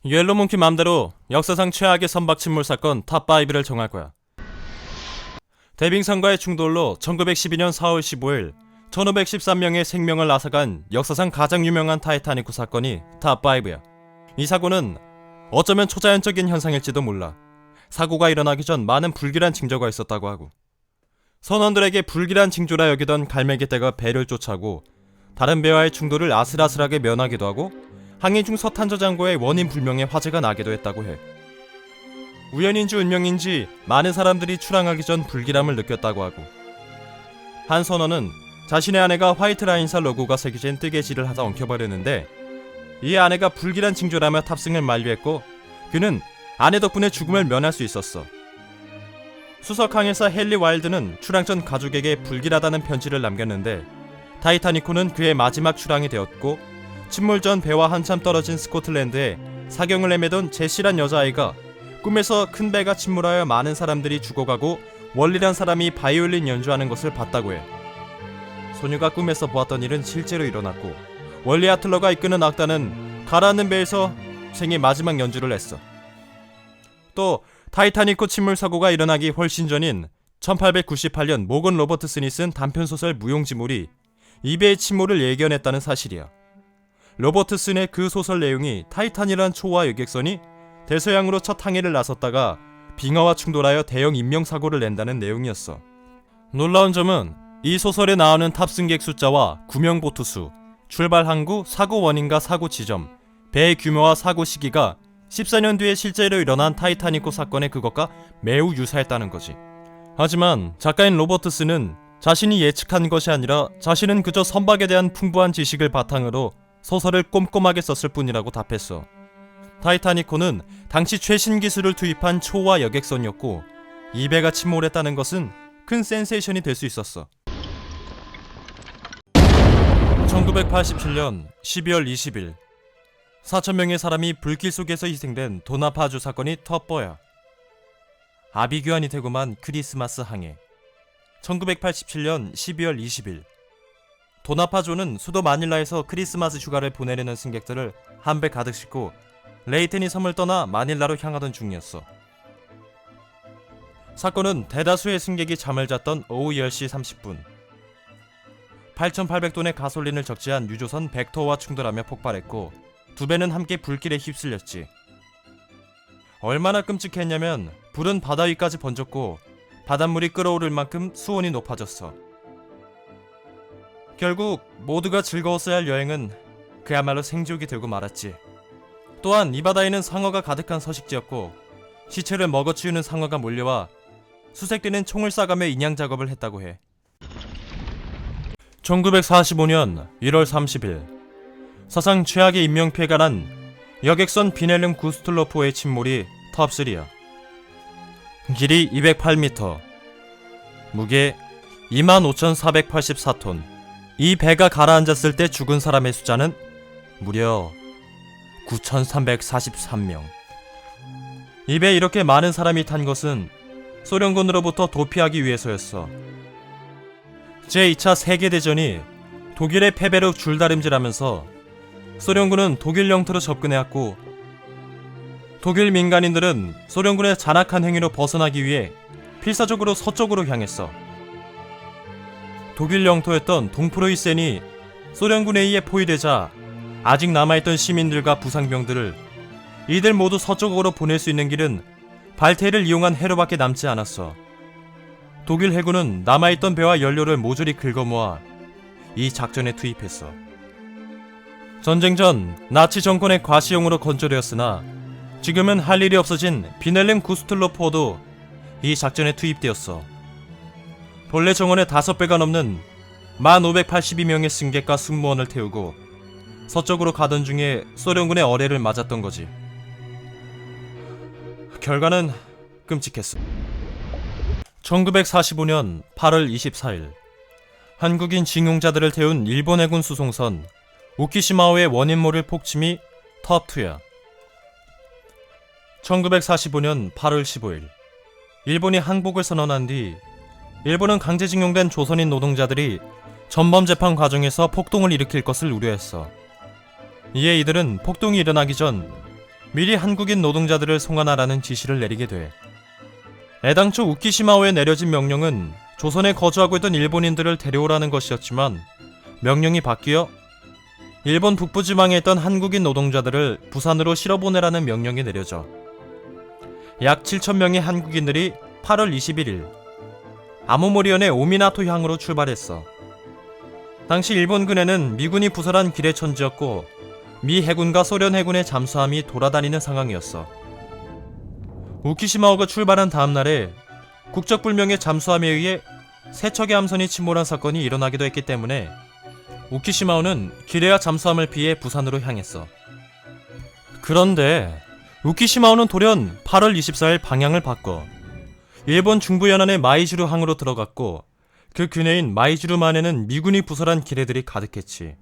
옐로몽키 맘대로 역사상 최악의 선박 침몰 사건 탑5를 정할 거야. 대빙선과의 충돌로 1912년 4월 15일 1513명의 생명을 앗아간 역사상 가장 유명한 타이타닉호 사건이 탑5야. 이 사고는 어쩌면 초자연적인 현상일지도 몰라. 사고가 일어나기 전 많은 불길한 징조가 있었다고 하고, 선원들에게 불길한 징조라 여기던 갈매기떼가 배를 쫓아오고 다른 배와의 충돌을 아슬아슬하게 면하기도 하고, 항해 중 서탄저 장고의 원인 불명의 화재가 나기도 했다고 해. 우연인지 운명인지 많은 사람들이 출항하기 전 불길함을 느꼈다고 하고, 한 선원은 자신의 아내가 화이트라인사 로고가 새겨진 뜨개질을 하다 엉켜버렸는데 이 아내가 불길한 징조라며 탑승을 만류했고, 그는 아내 덕분에 죽음을 면할 수 있었어. 수석 항해사 헨리 와일드는 출항 전 가족에게 불길하다는 편지를 남겼는데, 타이타닉호는 그의 마지막 출항이 되었고, 침몰 전 배와 한참 떨어진 스코틀랜드에 사경을 헤매던 제시란 여자아이가 꿈에서 큰 배가 침몰하여 많은 사람들이 죽어가고 월리란 사람이 바이올린 연주하는 것을 봤다고 해. 소녀가 꿈에서 보았던 일은 실제로 일어났고, 월리 아틀러가 이끄는 악단은 가라앉는 배에서 생애 마지막 연주를 했어. 또 타이타닉호 침몰 사고가 일어나기 훨씬 전인 1898년 모건 로버트슨이 쓴 단편소설 무용지물이 이 배의 침몰을 예견했다는 사실이야. 로버트슨의 그 소설 내용이 타이탄이란 초호화 여객선이 대서양으로 첫 항해를 나섰다가 빙하와 충돌하여 대형 인명사고를 낸다는 내용이었어. 놀라운 점은 이 소설에 나오는 탑승객 숫자와 구명 보트 수, 출발 항구, 사고 원인과 사고 지점, 배의 규모와 사고 시기가 14년 뒤에 실제로 일어난 타이타닉호 사건의 그것과 매우 유사했다는 거지. 하지만 작가인 로버트슨은 자신이 예측한 것이 아니라 자신은 그저 선박에 대한 풍부한 지식을 바탕으로 소설을 꼼꼼하게 썼을 뿐이라고 답했어. 타이타닉호는 당시 최신 기술을 투입한 초호화 여객선이었고, 이 배가 침몰했다는 것은 큰 센세이션이 될 수 있었어. 1987년 12월 20일 4,000명의 사람이 불길 속에서 희생된 도나파주 사건이 터뻐야. 아비규환이 되고만 크리스마스 항해. 1987년 12월 20일 도나파조는 수도 마닐라에서 크리스마스 휴가를 보내려는 승객들을 한 배 가득 싣고 레이테니 섬을 떠나 마닐라로 향하던 중이었어. 사건은 대다수의 승객이 잠을 잤던 오후 10시 30분 8,800톤의 가솔린을 적재한 유조선 벡터와 충돌하며 폭발했고, 두 배는 함께 불길에 휩쓸렸지. 얼마나 끔찍했냐면 불은 바다 위까지 번졌고 바닷물이 끓어오를 만큼 수온이 높아졌어. 결국 모두가 즐거웠어야 할 여행은 그야말로 생지옥이 되고 말았지. 또한 이 바다에는 상어가 가득한 서식지였고, 시체를 먹어치우는 상어가 몰려와 수색대는 총을 쏴가며 인양 작업을 했다고 해. 1945년 1월 30일 사상 최악의 인명피해가 난 여객선 비넬름 구스틀로프호의 침몰이 탑3야. 길이 208m, 무게 25,484톤. 이 배가 가라앉았을 때 죽은 사람의 숫자는 무려 9,343명. 이 배에 이렇게 많은 사람이 탄 것은 소련군으로부터 도피하기 위해서였어. 제2차 세계대전이 독일의 패배로 줄다름질하면서 소련군은 독일 영토로 접근해왔고, 독일 민간인들은 소련군의 잔악한 행위로 벗어나기 위해 필사적으로 서쪽으로 향했어. 독일 영토였던 동프로이센이 소련군에 의해 포위되자 아직 남아있던 시민들과 부상병들을 이들 모두 서쪽으로 보낼 수 있는 길은 발테를 이용한 해로밖에 남지 않았어. 독일 해군은 남아있던 배와 연료를 모조리 긁어모아 이 작전에 투입했어. 전쟁 전 나치 정권의 과시용으로 건조되었으나 지금은 할 일이 없어진 비넬름 구스틀로프호도 이 작전에 투입되었어. 본래 정원의 5배가 넘는 1,582명의 승객과 승무원을 태우고 서쪽으로 가던 중에 소련군의 어뢰를 맞았던 거지. 결과는 끔찍했어. 1945년 8월 24일 한국인 징용자들을 태운 일본 해군 수송선 오키시마호의 원인모를 폭침이 탑2야. 1945년 8월 15일 일본이 항복을 선언한 뒤 일본은 강제징용된 조선인 노동자들이 전범재판 과정에서 폭동을 일으킬 것을 우려했어. 이에 이들은 폭동이 일어나기 전 미리 한국인 노동자들을 송환하라는 지시를 내리게 돼. 애당초 우키시마오에 내려진 명령은 조선에 거주하고 있던 일본인들을 데려오라는 것이었지만 명령이 바뀌어 일본 북부지방에 있던 한국인 노동자들을 부산으로 실어보내라는 명령이 내려져 약 7,000명의 한국인들이 8월 21일 아모모리현의 오미나토 향으로 출발했어. 당시 일본군에는 미군이 부설한 기뢰천지였고 미 해군과 소련 해군의 잠수함이 돌아다니는 상황이었어. 우키시마오가 출발한 다음날에 국적불명의 잠수함에 의해 세 척의 함선이 침몰한 사건이 일어나기도 했기 때문에 우키시마오는 기뢰와 잠수함을 피해 부산으로 향했어. 그런데 우키시마오는 돌연 8월 24일 방향을 바꿔 일본 중부 연안의 마이즈루 항으로 들어갔고 그 근해인 마이즈루만에는 미군이 부설한 기뢰들이 가득했지.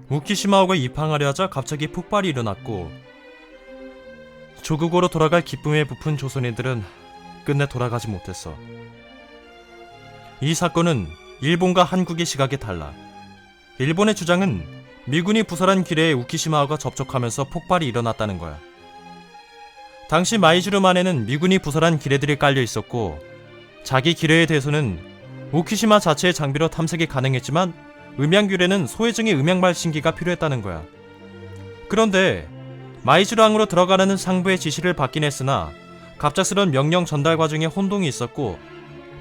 우키시마오가 입항하려 하자 갑자기 폭발이 일어났고 조국으로 돌아갈 기쁨에 부푼 조선인들은 끝내 돌아가지 못했어. 이 사건은 일본과 한국의 시각이 달라. 일본의 주장은 미군이 부설한 기뢰에 우키시마오가 접촉하면서 폭발이 일어났다는 거야. 당시 마이즈루만에는 미군이 부설한 기뢰들이 깔려 있었고 자기 기뢰에 대해서는 우키시마 자체의 장비로 탐색이 가능했지만 음향기뢰는 소해증의 음향 발신기가 필요했다는 거야. 그런데 마이즈루항으로 들어가라는 상부의 지시를 받긴 했으나 갑작스런 명령 전달 과정에 혼동이 있었고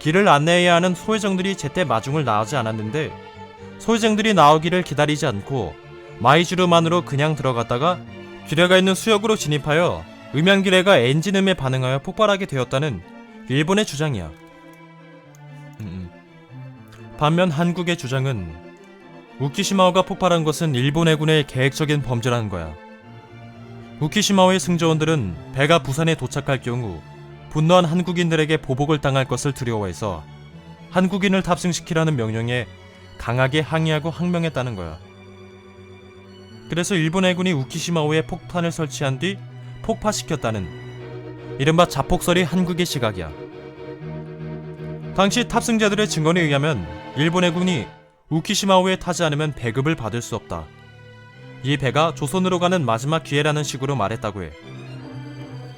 길을 안내해야 하는 소해정들이 제때 마중을 나오지 않았는데 소해정들이 나오기를 기다리지 않고 마이즈루만으로 그냥 들어갔다가 기뢰가 있는 수역으로 진입하여 음향기뢰가 엔진음에 반응하여 폭발하게 되었다는 일본의 주장이야. 반면 한국의 주장은 우키시마오가 폭발한 것은 일본 해군의 계획적인 범죄라는 거야. 우키시마오의 승조원들은 배가 부산에 도착할 경우 분노한 한국인들에게 보복을 당할 것을 두려워해서 한국인을 탑승시키라는 명령에 강하게 항의하고 항명했다는 거야. 그래서 일본 해군이 우키시마오에 폭탄을 설치한 뒤 폭파시켰다는 이른바 자폭설이 한국의 시각이야. 당시 탑승자들의 증언에 의하면 일본 해군이 우키시마오에 타지 않으면 배급을 받을 수 없다. 이 배가 조선으로 가는 마지막 기회라는 식으로 말했다고 해.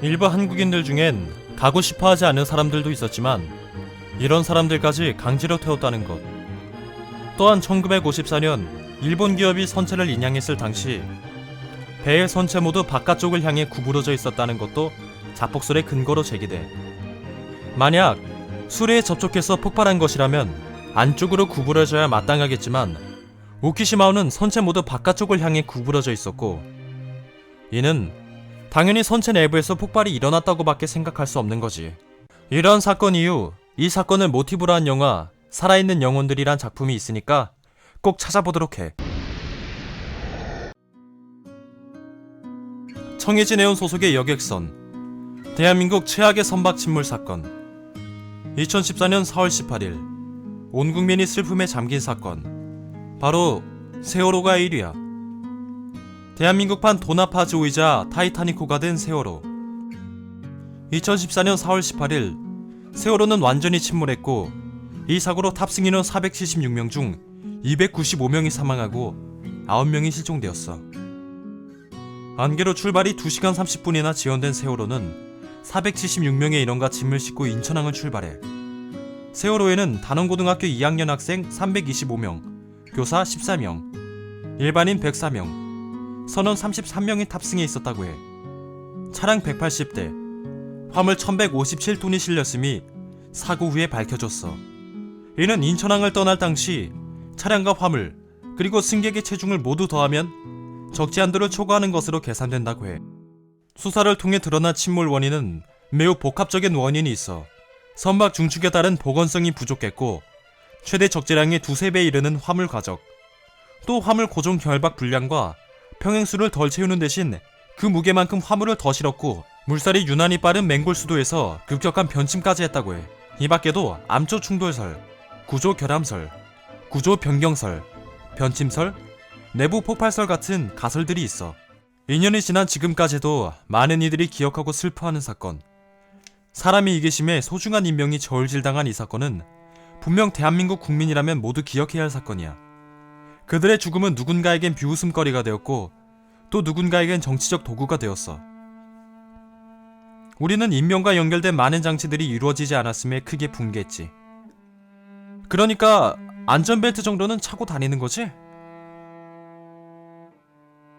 일부 한국인들 중엔 가고 싶어하지 않은 사람들도 있었지만 이런 사람들까지 강제로 태웠다는 것. 또한 1954년 일본 기업이 선체를 인양했을 당시 배의 선체 모두 바깥쪽을 향해 구부러져 있었다는 것도 자폭설의 근거로 제기돼. 만약 수레에 접촉해서 폭발한 것이라면 안쪽으로 구부러져야 마땅하겠지만 우키시마오는 선체 모두 바깥쪽을 향해 구부러져 있었고 이는 당연히 선체 내부에서 폭발이 일어났다고 밖에 생각할 수 없는 거지. 이런 사건 이후 이 사건을 모티브로 한 영화 살아있는 영혼들이란 작품이 있으니까 꼭 찾아보도록 해. 청해진해운 소속의 여객선 대한민국 최악의 선박 침몰 사건. 2014년 4월 18일 온 국민이 슬픔에 잠긴 사건. 바로 세월호가 1위야. 대한민국판 도나파즈오이자 타이타닉호가 된 세월호. 2014년 4월 18일 세월호는 완전히 침몰했고 이 사고로 탑승인원 476명 중 295명이 사망하고 9명이 실종되었어. 안개로 출발이 2시간 30분이나 지연된 세월호는 476명의 인원과 짐을 싣고 인천항을 출발해. 세월호에는 단원고등학교 2학년 학생 325명, 교사 14명, 일반인 104명, 선원 33명이 탑승해 있었다고 해. 차량 180대, 화물 1157톤이 실렸음이 사고 후에 밝혀졌어. 이는 인천항을 떠날 당시 차량과 화물, 그리고 승객의 체중을 모두 더하면 적지 않도를 초과하는 것으로 계산된다고 해. 수사를 통해 드러난 침몰 원인은 매우 복합적인 원인이 있어 선박 중축에 따른 보건성이 부족했고 최대 적재량의 2~3배에 이르는 화물 과적, 또 화물 고정 결박 불량과 평행수를 덜 채우는 대신 그 무게만큼 화물을 더 실었고 물살이 유난히 빠른 맹골 수도에서 급격한 변침까지 했다고 해. 이 밖에도 암초 충돌설, 구조 결함설, 구조 변경설, 변침설, 내부 폭발설 같은 가설들이 있어. 2년이 지난 지금까지도 많은 이들이 기억하고 슬퍼하는 사건. 사람이 이기심에 소중한 인명이 저울질당한 이 사건은 분명 대한민국 국민이라면 모두 기억해야 할 사건이야. 그들의 죽음은 누군가에겐 비웃음거리가 되었고 또 누군가에겐 정치적 도구가 되었어. 우리는 인명과 연결된 많은 장치들이 이루어지지 않았음에 크게 분개했지. 그러니까 안전벨트 정도는 차고 다니는 거지?